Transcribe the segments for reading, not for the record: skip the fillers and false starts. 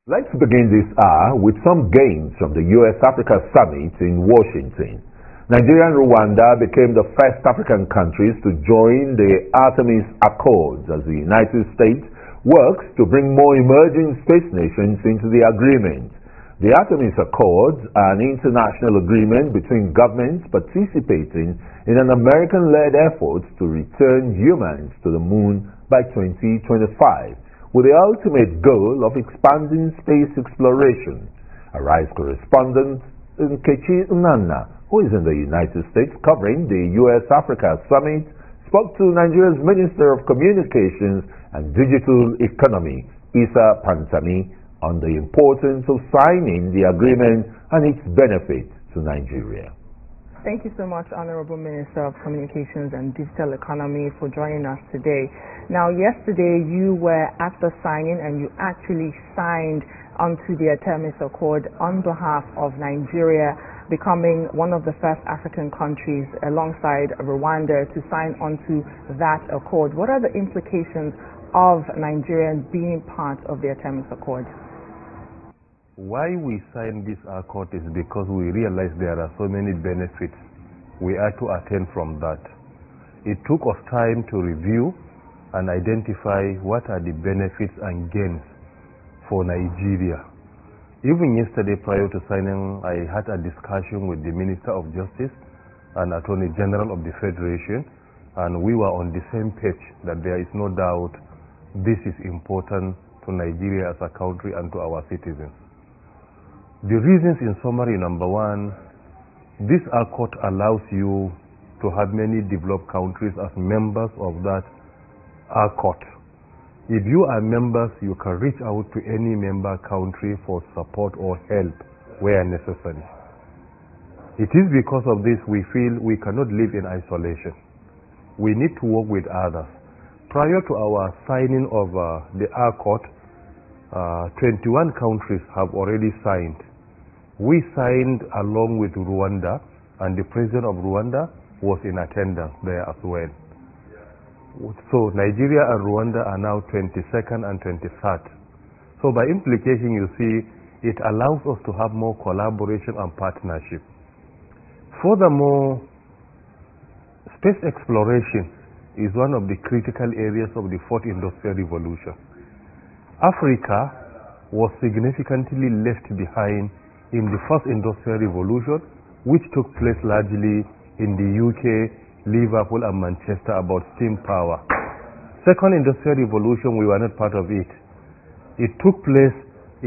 Let's begin this hour with some gains from the U.S.-Africa Summit in Washington. Nigeria and Rwanda became the first African countries to join the Artemis Accords as the United States works to bring more emerging space nations into the agreement. The Artemis Accords are an international agreement between governments participating in an American-led effort to return humans to the moon by 2025. With the ultimate goal of expanding space exploration. Arise correspondent Nkechi Unana, who is in the United States covering the U.S.-Africa Summit, spoke to Nigeria's Minister of Communications and Digital Economy, Issa Pantami, on the importance of signing the agreement and its benefits to Nigeria. Thank you so much, Honorable Minister of Communications and Digital Economy, for joining us today. Now, yesterday you were at the signing and you actually signed onto the Artemis Accord on behalf of Nigeria, becoming one of the first African countries alongside Rwanda to sign onto that accord. What are the implications of Nigeria being part of the Artemis Accord? Why we signed this accord is because we realize there are so many benefits we are to attain from that. It took us time to review and identify what are the benefits and gains for Nigeria. Even yesterday prior to signing, I had a discussion with the Minister of Justice and Attorney General of the Federation, and we were on the same page that there is no doubt this is important to Nigeria as a country and to our citizens. The reasons in summary: number one, this accord allows you to have many developed countries as members of that accord. If you are members, you can reach out to any member country for support or help where necessary. It is because of this we feel we cannot live in isolation. We need to work with others. Prior to our signing of the accord, 21 countries have already signed. We signed along with Rwanda, and the president of Rwanda was in attendance there as well. So Nigeria and Rwanda are now 22nd and 23rd. So by implication, you see, it allows us to have more collaboration and partnership. Furthermore, space exploration is one of the critical areas of the fourth industrial revolution. Africa was significantly left behind in the first industrial revolution, which took place largely in the UK, Liverpool and Manchester, about steam power. Second industrial revolution, we were not part of it. It took place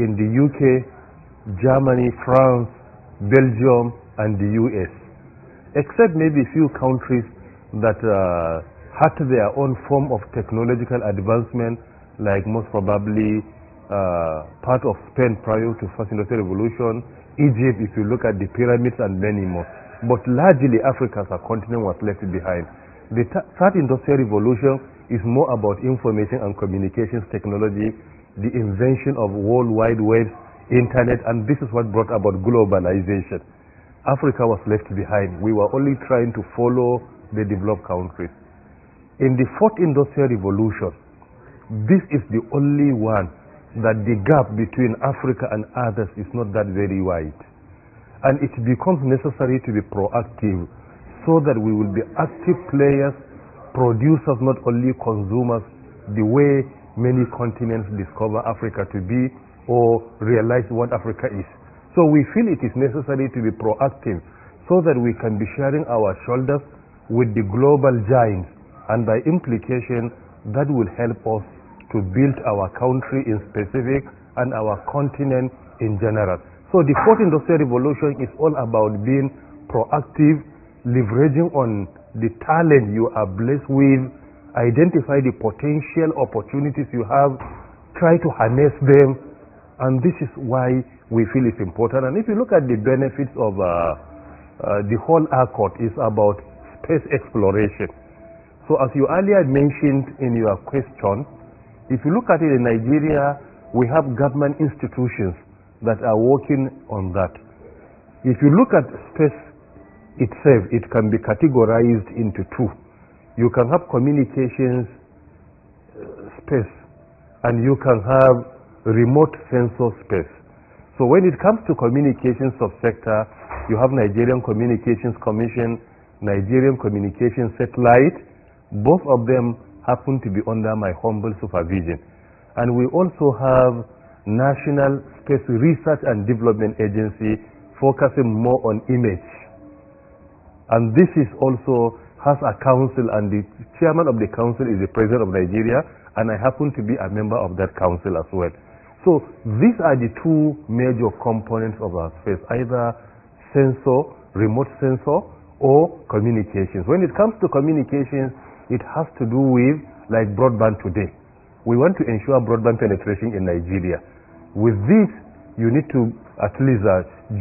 in the UK, Germany, France, Belgium and the US. Except maybe few countries that had their own form of technological advancement, like most probably part of Spain prior to first industrial revolution, Egypt, if you look at the pyramids and many more. But largely Africa as a continent was left behind. The third industrial revolution is more about information and communications technology, the invention of World Wide Web, internet, and this is what brought about globalization. Africa was left behind. We were only trying to follow the developed countries. In the fourth industrial revolution, this is the only one that the gap between Africa and others is not that very wide. And it becomes necessary to be proactive so that we will be active players, producers, not only consumers, the way many continents discover Africa to be or realize what Africa is. So we feel it is necessary to be proactive so that we can be sharing our shoulders with the global giants, and by implication that will help us to build our country in specific and our continent in general. So the fourth industrial revolution is all about being proactive, leveraging on the talent you are blessed with, identify the potential opportunities you have, try to harness them, and this is why we feel it's important. And if you look at the benefits of the whole accord, is about space exploration. So as you earlier mentioned in your question, if you look at it in Nigeria, we have government institutions that are working on that. If you look at space itself, it can be categorized into two. You can have communications space, and you can have remote sensor space. So when it comes to communications subsector, you have Nigerian Communications Commission, Nigerian Communications Satellite. Both of them happen to be under my humble supervision. And we also have National Space Research and Development Agency, focusing more on image. And this is also has a council, and the chairman of the council is the president of Nigeria, and I happen to be a member of that council as well. So these are the two major components of our space, either sensor, remote sensor, or communications. When it comes to communications, it has to do with like broadband today. We want to ensure broadband penetration in Nigeria. With this, you need to at least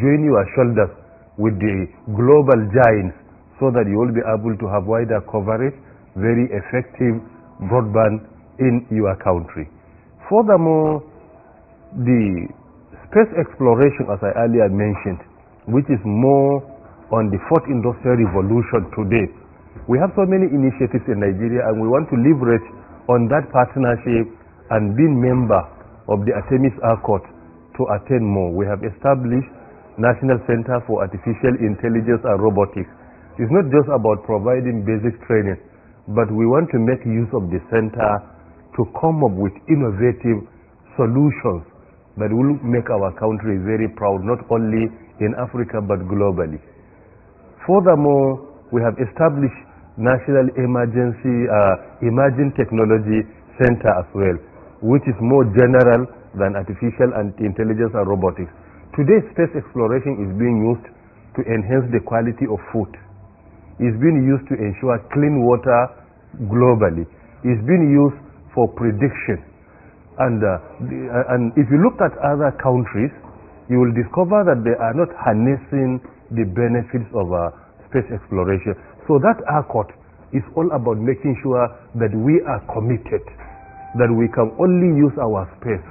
join your shoulders with the global giants so that you will be able to have wider coverage, very effective broadband in your country. Furthermore, the space exploration, as I earlier mentioned, which is more on the fourth industrial revolution today. We have so many initiatives in Nigeria, and we want to leverage on that partnership and being member of the Artemis Accord to attain more. We have established National Center for Artificial Intelligence and Robotics. It's not just about providing basic training, but we want to make use of the center to come up with innovative solutions that will make our country very proud, not only in Africa but globally. Furthermore, we have established National Emerging Technology Center as well, which is more general than artificial intelligence and robotics. Today, space exploration is being used to enhance the quality of food. It's being used to ensure clean water globally. It's being used for prediction. And if you look at other countries, you will discover that they are not harnessing the benefits of space exploration. So that accord is all about making sure that we are committed, that we can only use our space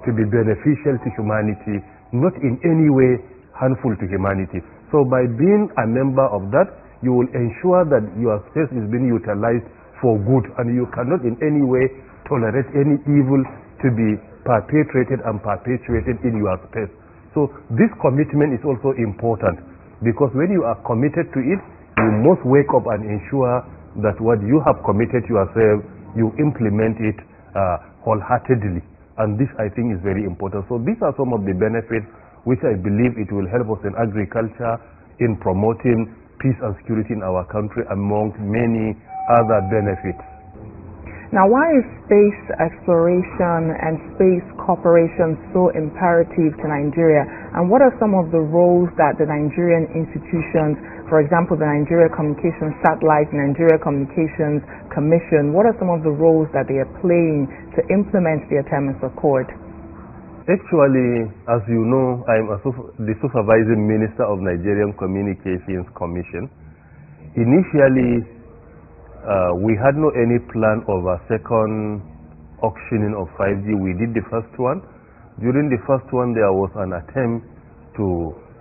to be beneficial to humanity, not in any way harmful to humanity. So by being a member of that, you will ensure that your space is being utilized for good, and you cannot in any way tolerate any evil to be perpetrated and perpetuated in your space. So this commitment is also important, because when you are committed to it, you must wake up and ensure that what you have committed yourself, you implement it wholeheartedly. And this, I think, is very important. So these are some of the benefits which I believe it will help us in agriculture, in promoting peace and security in our country, among many other benefits. Now, why is space exploration and space cooperation so imperative to Nigeria? And what are some of the roles that the Nigerian institutions, for example, the Nigeria Communications Satellite, Nigeria Communications Commission, what are some of the roles that they are playing to implement the Artemis Accord? Actually, as you know, I am the supervising minister of Nigerian Communications Commission. Initially, we had no any plan of a second auctioning of 5G. We did the first one. During the first one, there was an attempt to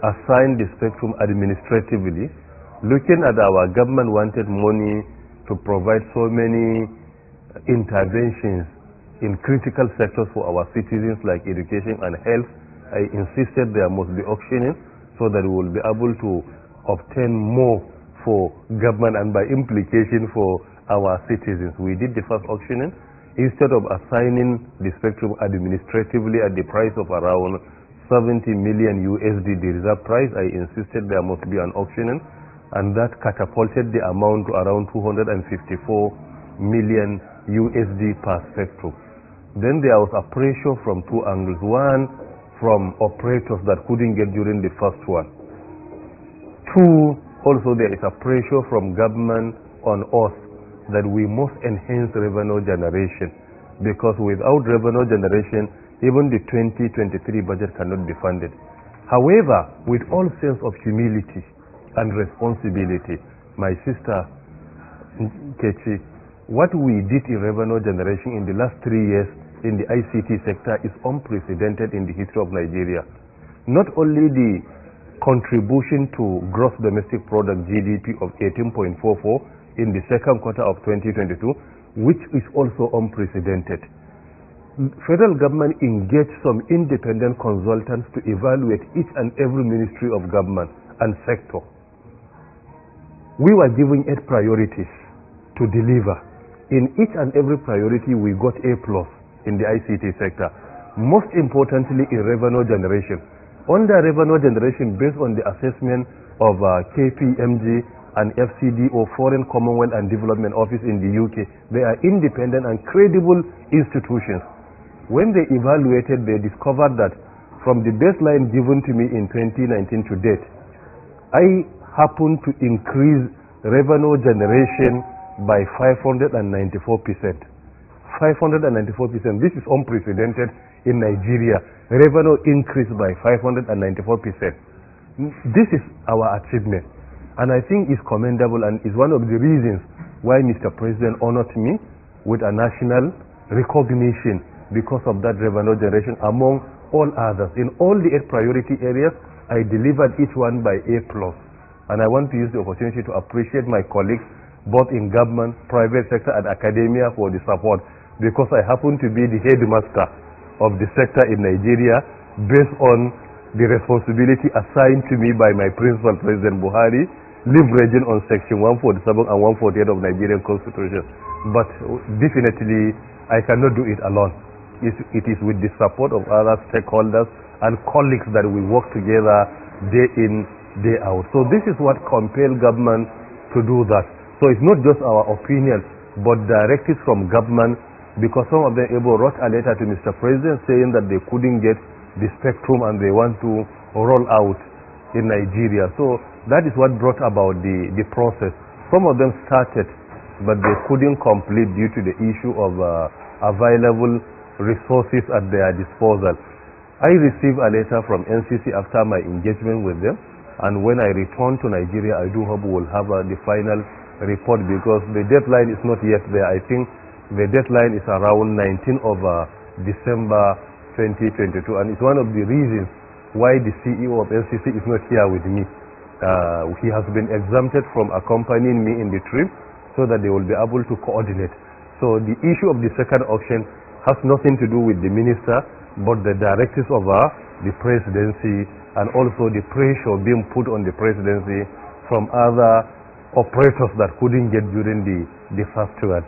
assign the spectrum administratively. Looking at our government wanted money to provide so many interventions in critical sectors for our citizens like education and health. I insisted there must be auctioning so that we will be able to obtain more for government and by implication for our citizens. We did the first auctioning. Instead of assigning the spectrum administratively at the price of around 70 million USD, the reserve price, I insisted there must be an auctioning, and that catapulted the amount to around 254 million USD per spectrum. Then there was a pressure from two angles. One, from operators that couldn't get during the first one. Two, also there is a pressure from government on us that we must enhance revenue generation, because without revenue generation, even the 2023 budget cannot be funded. However, with all sense of humility and responsibility, my sister Kechi, what we did in revenue generation in the last 3 years in the ICT sector is unprecedented in the history of Nigeria. Not only the contribution to gross domestic product GDP of 18.44 in the second quarter of 2022, which is also unprecedented. federal government engaged some independent consultants to evaluate each and every ministry of government and sector. We were given 8 priorities to deliver. In each and every priority, we got A+ in the ICT sector. Most importantly, in revenue generation. Under revenue generation, based on the assessment of KPMG and FCDO, Foreign Commonwealth and Development Office in the UK, they are independent and credible institutions. When they evaluated, they discovered that from the baseline given to me in 2019 to date, I happened to increase revenue generation by 594%. 594%. This is unprecedented in Nigeria. Revenue increased by 594%. This is our achievement, and I think it's commendable and is one of the reasons why Mr. President honored me with a national recognition because of that revenue generation among all others. In all the 8 priority areas, I delivered each one by A+. And I want to use the opportunity to appreciate my colleagues both in government, private sector and academia for the support, because I happen to be the headmaster of the sector in Nigeria based on the responsibility assigned to me by my principal, President Buhari, leveraging on section 147 and 148 of Nigerian Constitution. But definitely, I cannot do it alone. It is with the support of other stakeholders and colleagues that we work together day in, day out. So this is what compelled government to do that. So it's not just our opinion, but directives from government, because some of them wrote a letter to Mr. President saying that they couldn't get the spectrum and they want to roll out in Nigeria. So that is what brought about the process. Some of them started, but they couldn't complete due to the issue of available resources at their disposal. I received a letter from NCC after my engagement with them, and when I return to Nigeria, I do hope we'll have the final report, because the deadline is not yet there. I think the deadline is around 19th of December 2022, and it's one of the reasons why the CEO of NCC is not here with me. He has been exempted from accompanying me in the trip so that they will be able to coordinate. So the issue of the second auction has nothing to do with the minister, but the directives of the presidency, and also the pressure being put on the presidency from other operators that couldn't get during the first one.